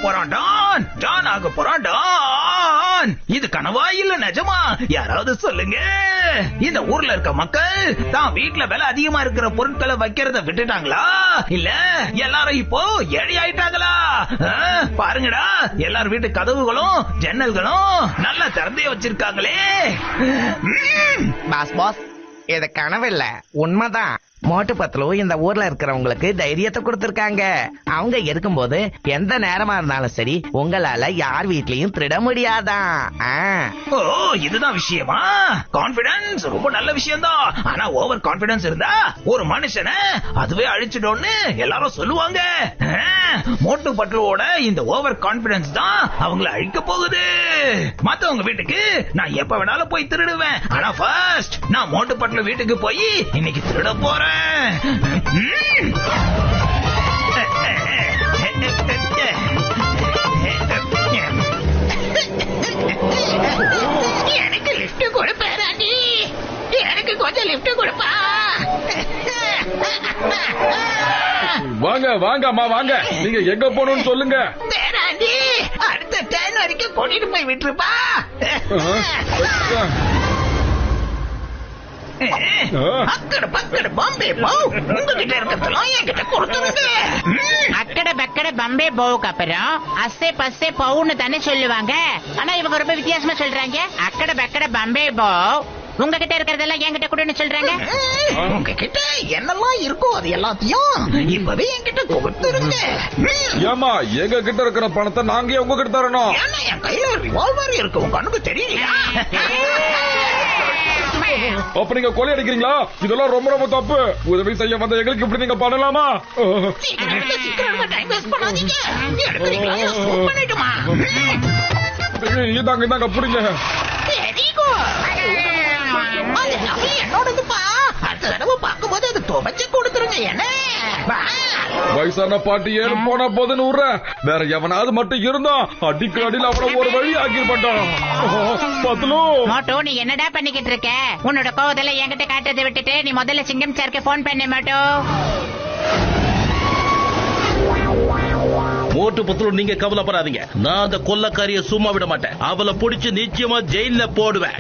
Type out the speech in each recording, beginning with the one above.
போறான் Don, Don ஆக போறான் டான். இது கனவா இல்ல நிஜமா? யாராவது சொல்லுங்க. இந்த ஊர்ல இருக்க மக்கள் தான் வீட்டுல விலை அதிகமா இருக்கிற பொருட்களை வைக்கிறத விட்டுட்டாங்களா, இல்ல எல்லாரும் இப்போ ஏழை ஆயிட்டாங்களா? பாருங்கடா, எல்லாரும் வீட்டு கதவுகளும் ஜன்னல்களும் நல்லா திறந்தே வச்சிருக்காங்களே. பாஸ் பாஸ், இது கனவு இல்ல, உண்மைதான். மோட்டு பத்லு இந்த ஊர்ல இருக்கிறவங்களுக்கு தைரியத்தை கொடுத்திருக்காங்க. அவங்க இருக்கும்போது எந்த நேரமா இருந்தாலும் சரி உங்களால யார் வீட்லயும் திருட முடியாதான். ஓ, இதுதான் விஷயமா? கான்பிடன்ஸ் ரொம்ப நல்ல விஷயம் தான். ஆனா ஓவர் கான்பிடன்ஸ் இருந்தா ஒரு மனுஷனை அதுவே அழிச்சிடும்னு எல்லாரும் சொல்லுவாங்க. மோட்டு பட்லுவோட இந்த ஓவர் கான்பிடன்ஸ் தான் அவங்கள அழிக்க போகுது. மத்தவங்க வீட்டுக்கு நான் எப்ப வேணாலும் போய் திருடுவேன். ஆனா ஃபர்ஸ்ட் நான் மோட்டு பட்லு வீட்டுக்கு போய் இன்னைக்கு திருட போறேன். எனக்கு லிப்ட் கொடுப்பாராண்டி, எனக்கு கொஞ்சம் லிப்ட் கொடுப்பா. வாங்க வாங்க அம்மா வாங்க, நீங்க எங்க போகணும்னு சொல்லுங்க. பேராண்டி, அடுத்த டேன் வரைக்கும் கூட்டிட்டு போய் விட்டுருப்பா. அக்கட பக்கட பாம்பே போ, உங்ககிட்ட இருக்கிறதெல்லாம் என்கிட்ட கொடுத்துருங்க. அக்கட பக்கட பம்பே போவுக்கு அப்புறம் அசே பசே பவுன்னு தானே சொல்லுவாங்க. ஆனா இவங்க ரொம்ப வித்தியாசமா சொல்றாங்க. அக்கட பக்கட பம்பே போ, உங்ககிட்ட இருக்கிறதெல்லாம் என்கிட்ட கூடன்னு சொல்றாங்க. உங்ககிட்ட என்னெல்லாம் இருக்கோ அது எல்லாத்தையும் இப்பவே என்கிட்ட கொடுத்துருங்க. ஏமா எங்க கிட்ட இருக்கிற பணத்தை நாங்க உங்ககிட்ட தரணும்? ஏன்னா என் கையில ஒரு ரிவால்வர் இருக்கு, உங்க கண்ணுக்கு தெரியலையா? அப்ப நீங்க கொலை அடிக்கிறீங்களா? இதெல்லாம் ரொம்ப ரொம்ப தப்பு. உதவி செய்ய வந்த எங்களுக்கு இப்படி நீங்க பண்ணலாமா? டைம் வேஸ்ட் பண்ணாதீங்க. எடுக்கிறீங்களா? ஸ்கூல் பண்ணிட்டுமா? இதாங்க இதாங்க புரியுங்க. Very good. அது நகை என்னோடதுப்பா. அடுத்த தடவை பார்க்கும்போது அது துவைச்சு கொடுத்துருங்க. என்ன வயசான பாட்டி ஏறு போனா போதுன்னு விடுறேன். வேற எவனாவது மட்டும் இருந்தா அடிக்க அடியில் அவனை ஒரு வழி ஆக்கி மாட்டான். மோட்டோ, நீ என்னடா பண்ணிக்கிட்டு இருக்க? உன்னோட கோவத்துல என்கிட்ட காட்டுறதை விட்டுட்டு நீ முதல்ல சிங்கம் சாருக்கு போன் பண்ண மாட்டோ. மோட்டு பத்லு, நீங்க கவலைப்படாதீங்க. நான் அந்த கொல்லக்காரிய சும்மா விட மாட்டேன். அவளை பிடிச்சு நிச்சயமா ஜெயில போடுவேன்.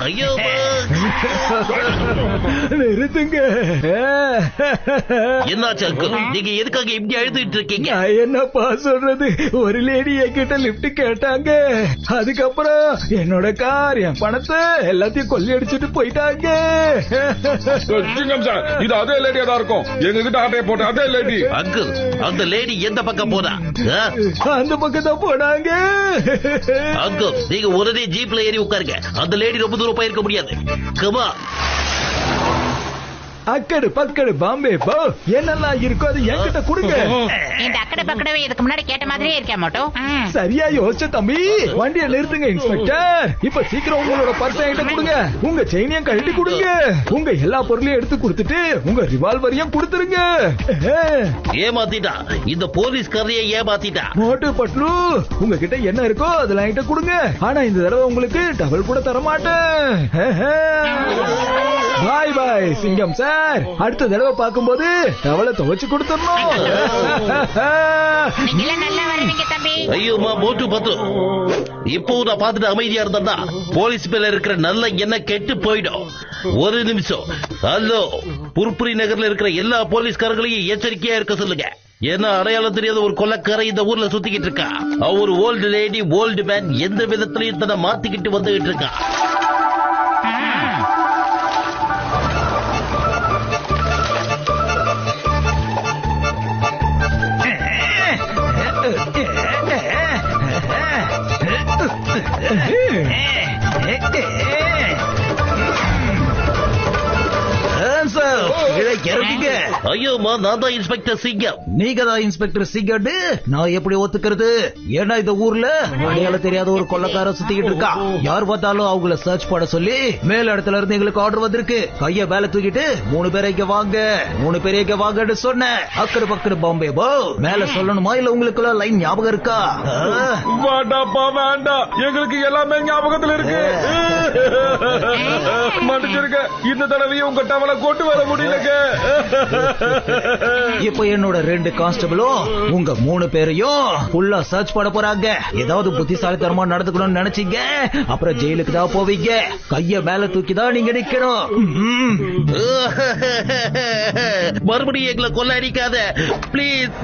ஐயோ, நிறுத்துங்க. என்னாச்சு அங்கிள்? நீங்க எதுக்காக இப்படி அழுதுட்டு இருக்கீங்க? என்னப்பா சொல்றது, ஒரு லேடி என்கிட்ட லிப்ட் கேட்டாங்க. அதுக்கப்புறம் என்னோட கார், என் பணத்தை எல்லாத்தையும் கொள்ளையடிச்சிட்டு போயிட்டாங்க. இது அதே லேடியா தான் இருக்கும். எங்க கிட்ட ஆட்டையை போட்ட அதே லேடி. அங்கிள், அந்த லேடி எந்த பக்கம் போனா? அந்த பக்கம் தான் போனாங்க. அங்கிள், நீங்க உடனே ஜீப்ல ஏறி உட்காருங்க. அந்த லேடி ரொம்ப தூரம் போயிருக்க முடியாது. கமா. அக்கடு பக்கடு பாம்பே போ, என்னெல்லாம் இருக்கோ அது என்கிட்ட கொடுங்க. இந்த அக்கட பக்கடவே இதுக்கு முன்னாடி கேட்ட மாதிரியே இருக்கே மோட்டோ. சரியா யோசிச்ச தம்பி. வண்டியை நிறுத்துங்க இன்ஸ்பெக்டர். இப்ப சீக்கிரம் உங்களோட பர்ஸ் என்கிட்ட கொடுங்க. உங்க செயினையும் கழட்டி கொடுங்க. உங்க எல்லா பொருளையும் எடுத்து கொடுத்துட்டு உங்க ரிவால்வரையும் கொடுத்துருங்க. ஏமாத்திட்டா, இந்த போலீஸ்காரையே ஏமாத்திட்டா. மோட்டு பட்லு, உங்ககிட்ட என்ன இருக்கோ அதெல்லாம் என்கிட்ட கொடுங்க. ஆனா இந்த தடவை உங்களுக்கு டபுள் கூட தர மாட்டேன். பாய் பாய் சிங்கம் சார். அடுத்த தடவை பார்க்கும்போது டவலை துவைச்சு கொடுத்துடணும். ஐயோமா மோட்டு பத்லு, இப்போ நான் பார்த்துட்டு அமைதியா இருந்தா போலீஸ் மேல இருக்கிற நல்ல எண்ணெய் கெட்டு போயிடும். ஒரு நிமிஷம். ஹலோ, புர்புரி நகர்ல இருக்கிற எல்லா போலீஸ்காரங்களையும் எச்சரிக்கையா இருக்க சொல்லுங்க. ஏன்னா அடையாளம் தெரியாத ஒரு கொலைக்காரை இந்த ஊர்ல சுத்திக்கிட்டு இருக்கா. ஒரு ஓல்டு லேடி, ஓல்டு மேன் எந்த விதத்திலையும் தன்னை மாத்திக்கிட்டு வந்துகிட்டு இருக்கா. ஐயோமா, நான் தான் இன்ஸ்பெக்டர் சிங்கம். நீங்க தான் இன்ஸ்பெக்டர் சிங்கம்னு நான் எப்படி ஒத்துக்கிறது? ஏன்னா இந்த ஊர்ல அடையாளம் தெரியாத ஒரு கொள்ளக்கார சுத்திக்கிட்டு இருக்கா. யார் பார்த்தாலும் அவங்கள சர்ச் பண்ண சொல்லி மேல இடத்துல இருந்து எங்களுக்கு ஆர்டர் வந்திருக்கு. கைய மேல தூக்கிட்டு 3 பேரை இங்க வாங்க, 3 பேரை இங்க வாங்கன்னு சொன்னேன். அக்கடு பக்கடு பாம்பே போ. மேல சொல்லணுமா இல்ல உங்களுக்கு லைன் ஞாபகம் இருக்கா? வேண்டாப்பா வேண்டாம், எங்களுக்கு எல்லாமே ஞாபகத்துல இருக்கு. மன்னிச்சிருக்க, இந்த தடவையும் உங்க டவலை கொண்டு வர முடியலங்க. இப்போ என்னோட 2 கான்ஸ்டபிளும் உங்க 3 பேரையும் ஃபுல்லா சர்ச் பண்ண போறாங்க. ஏதாவது புத்திசாலித்தனமா நடந்துக்கணும்னு நினைச்சீங்க அப்புறம் ஜெயிலுக்கு தான் போவீங்க. கைய மேல தூக்கி தான் நீங்க நிக்கணும். மறுபடியும் எங்களை கொள்ள அடிக்காத பிளீஸ்.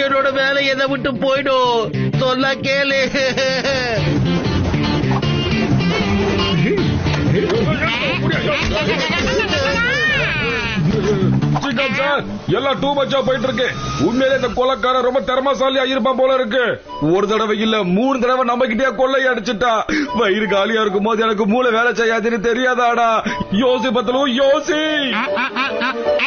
என்னோட வேலை எதை விட்டு போயிடும். சொல்ல கேளு. எல்லாம் டூ மச்சா போயிட்டு இருக்கு. உண்மையிலே இந்த கொலைக்காரன் ரொம்ப திறமசாலியா இருப்பான் போல இருக்கு. ஒரு தடவை இல்ல 3 தடவை நம்ம கிட்டே கொள்ளை அடிச்சுட்டா. வயிறு காலியா இருக்கும் போது எனக்கு மூளை வேலை செய்யாதுன்னு தெரியாதாடா? யோசி பத்தலும் யோசி.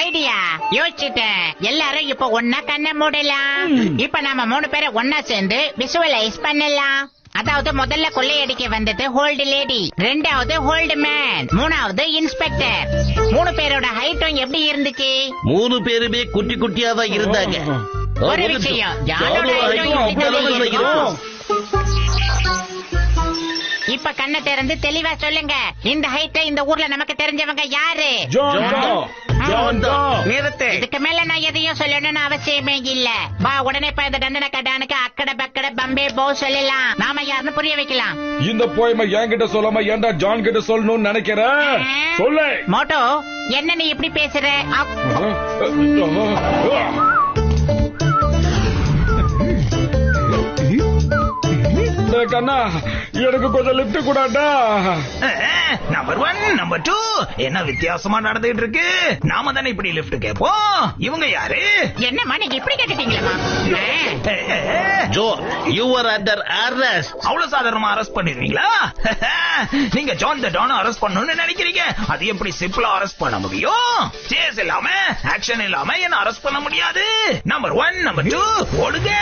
ஐடியா யோசிச்சுட்டேன். எல்லாரும் இப்ப ஒன்னா கண்ண மூடலாம். இப்ப நாம 3 பேரை ஒன்னா சேர்ந்து விசுவலைஸ் பண்ணலாம். அதாவது முதல்ல கொள்ளையடிக்க வந்தது ஹோல்டு லேடி, 2வது ஹோல்டு மேன், 3வது இன்ஸ்பெக்டர். 3 பேரோட ஹைட்டும் எப்படி இருந்துச்சு? 3 பேருமே குட்டி குட்டியா தான் இருந்தாங்க. ஒரு விஷயம், ஜானோட height-ம் இப்படி இருக்கும். இப்ப கண்ணை திறந்து தெளிவா சொல்லுங்க. இந்த ஹைட் இந்த ஊர்ல நமக்கு தெரிஞ்சவங்க யாரு? நிறுத்து. இதுக்கு மேல நான் எதையும் சொல்லணும்னு அவசியமே இல்ல. வா உடனே இப்ப இந்த டண்டன கடானுக்கு அக்கட பக்கட பம்பே போ சொல்லலாம். நாம யாருன்னு புரிய வைக்கலாம். இந்த போயமை என்கிட்ட சொல்லாம ஏன்டா ஜான் கிட்ட சொல்லணும்னு நினைக்கிறேன். சொல்லு மோட்டோ, என்ன நீ இப்படி பேசுற? கண்ணா, எனக்கு கொஞ்சம் லிப்ட் கூடாண்டா. நம்பர் 1 நம்பர் 2 என்ன வித்தியாசமா நடந்துட்டு இருக்கு? நாம தானே இப்படி லிப்ட் கேப்போம். இவங்க யாரு? என்னம்மா நீங்க இப்படி கேட்டுட்டீங்களா? Joe, you are under arrest. அவ்வளவு சாதாரணமா அரெஸ்ட் பண்ணிடுவீங்களா? நீங்க ஜான் த டான் அரெஸ்ட் பண்ணணும்னு நினைக்கிறீங்க. அது எப்படி சிம்பிளா அரெஸ்ட் பண்ண முடியும்? சேஸ் இல்லாம ஆக்ஷன் இல்லாம என்ன அரெஸ்ட் பண்ண முடியாது. நம்பர் 1 நம்பர் 2 ஓடுங்க.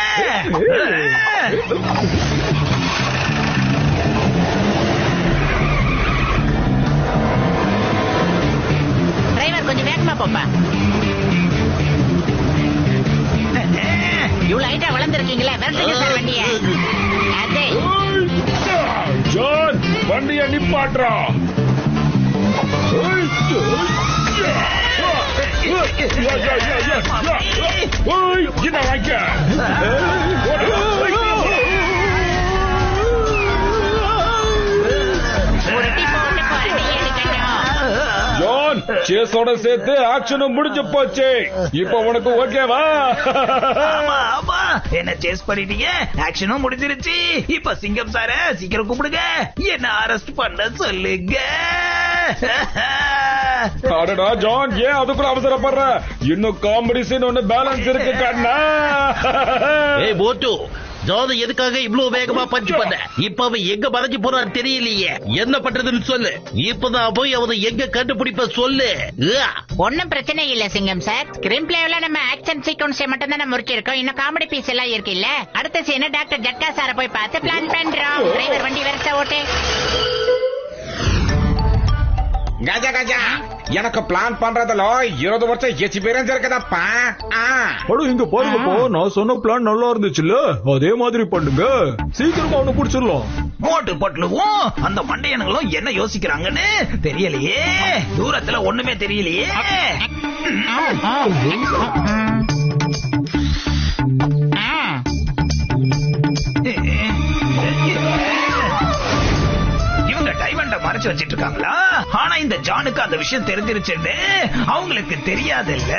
டிரைவர் கொஞ்சம் வேகமா போப்பா. இவ்வளவு ஹைட்டா வளர்ந்துருக்கீங்களா? விரட்டுங்க சார் வண்டிய. அதே ஜான், வண்டியை நிப்பாட்றா. என்ன வாங்க? ஜான், சேஸோட சேர்த்து ஆக்ஷனும் முடிஞ்சு போச்சு. இப்ப உனக்கு ஓகேவா? ஆமா, என்ன சேஸ் பண்ணிட்டீங்க, ஆக்ஷனும் முடிஞ்சிருச்சு. இப்ப சிங்கம் சார சீக்கிரம் கூப்பிடுங்க, என்ன அரெஸ்ட் பண்ண சொல்லுங்க. அடடா ஜான், ஏன் அதுக்குள்ள அவசரப்படுற? இன்னும் காமெடி சீன் ஒண்ணு பேலன்ஸ் இருக்கு கண்ணா. ஏய் போட்டு, ஜான் எதுக்காக இவ்வளவு வேகமா பஞ்ச் பண்ண? இப்ப அவன் எங்க மறைஞ்சு போறான்னு தெரியலையே. என்ன பண்றதுன்னு சொல்லு. இப்பதான் போய் அவனை எங்க கண்டுபிடிப்ப சொல்லு. ஒன்னும் பிரச்சனை இல்ல சிங்கம் சார். ஸ்கிரீன் பிளேல நம்ம ஆக்ஷன் சீக்வன்ஸ் மட்டும் தான் முடிச்சிருக்கோம். இன்னும் காமெடி பீஸ் எல்லாம் இருக்கு இல்ல. அடுத்த சீன் டாக்டர் ஜட்கா சார போய் பார்த்து பிளான் பண்றோம். டிரைவர் வண்டி வரச்சா ஓட்டு. கஜா கஜா, எனக்கு பிளான் பண்றதுல 20 வருஷம் எக்ஸ்பீரியன்ஸ் இருக்குதாப்பா. இங்க பாருங்கப்பா, நான் சொன்ன பிளான் நல்லா இருந்துச்சுல்ல, அதே மாதிரி பண்ணுங்க. சீக்கிரமா அவனை புடிச்சிடலாம். மோட்டு பட்லுவும் அந்த மண்டையனுங்களும் என்ன யோசிக்கிறாங்கன்னு தெரியலையே. தூரத்துல ஒண்ணுமே தெரியலையே. இவங்க டைமண்ட மறைச்சு வச்சிட்டு இருக்காங்களா? ஆனா இந்த ஜானுக்கு அந்த விஷயம் தெரிஞ்சிருச்சுன்னு அவங்களுக்கு தெரியாது இல்ல.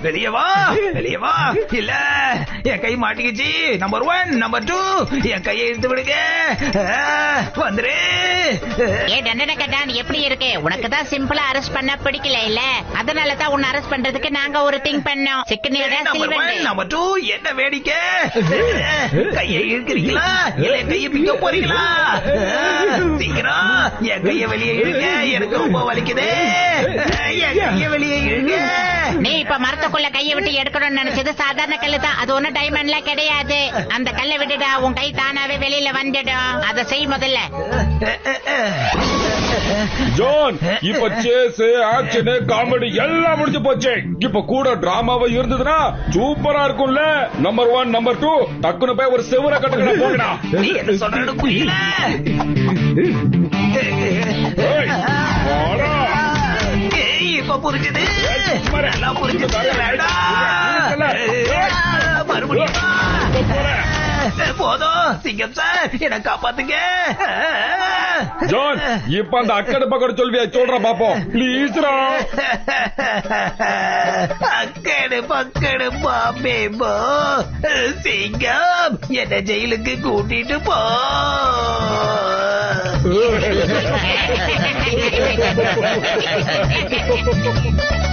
வெளியே வா, வெளியே வா. இல்ல, என் கை மாட்டிக்கிச்சு. நம்பர் 1 நம்பர் 2 என் கையை இழுத்து விடுங்க. வந்துரு. ஏ டண்டன கடான், எப்படி இருக்கு? உனக்கு தான் சிம்பிளா அரெஸ்ட் பண்ண பிடிக்கல இல்ல, அதனால தான் உன்னை அரெஸ்ட் பண்றதுக்கு நாங்க ஒரு திங்க் பண்ணோம். சிக்கனியோட நம்பர் 1 நம்பர் 2 என்ன வேடிக்கை? கையை இழுக்கிறீங்களா இல்ல கையை பிக்க போறீங்களா? சீக்கிரம் என் கைய வெளியே இழுங்க, எனக்கு ரொம்ப வலிக்குது. என் கைய வெளியே இழுங்க. நீ இப்ப மரத்துக்குள்ள கையை விட்டு எடுக்கணும்னு நினைச்சது சாதாரண கல்லு தான். அது ஒன்னும் டைமண்ட்ல கிடையாது. அந்த கல்லை விட்டுடா, உன் கை தானாவே வெளியில வந்துடும். அதை செய் முதல்ல. ஜான், இப்ப சேஸ், ஆக்ஷன், காமெடி எல்லாம் முடிஞ்சு போச்சு. இப்ப கூட டிராமாவை இருந்ததுன்னா சூப்பரா இருக்கும்ல. நம்பர் 1, நம்பர் 2 டக்குனு போய் ஒரு செவர கட்டுக்கட போங்கடா. நீ என்ன சொல்றன்னு புரியல. இப்ப புரிஞ்சுது, நல்லா புரிஞ்சுது. மறுபடியும் போதும் சிங்கம் சார், என்ன காப்பாத்துங்க. ஜான், இப்ப அந்த அக்கடு பக்கடு சொல்வியா சொல்ற பாப்போம் பிளீஸ்ரா. அக்கடு பக்கடு பாப்பே போ. சிங்கம், என்ன ஜெயிலுக்கு கூட்டிட்டு போ. Ha ha ha ha ha!